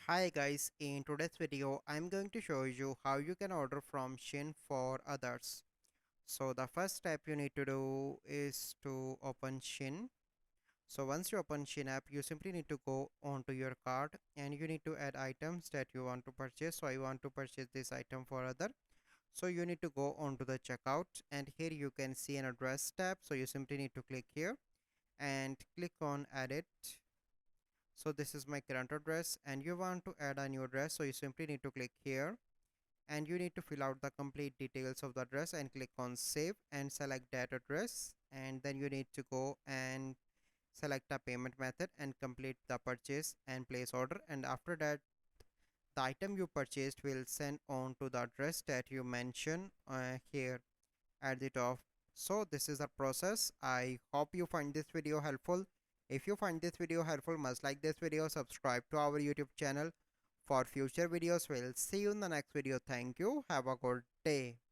Hi guys, in today's video I'm going to show you how you can order from Shein for others. So the first step you need to do is to open Shein. So once you open Shein app, you simply need to go onto your cart and you need to add items that you want to purchase. So I want to purchase this item for other. So you need to go onto the checkout and here you can see an address tab. So you simply need to click here and click on edit. So this is my current address and you want to add a new address, so you simply need to click here and you need to fill out the complete details of the address and click on save and select that address, and then you need to go and select a payment method and complete the purchase and place order, and after that the item you purchased will send on to the address that you mention here at the top. So this is the process. I hope you find this video helpful. If you find this video helpful, must like this video, subscribe to our YouTube channel for future videos. We'll see you in the next video. Thank you. Have a good day.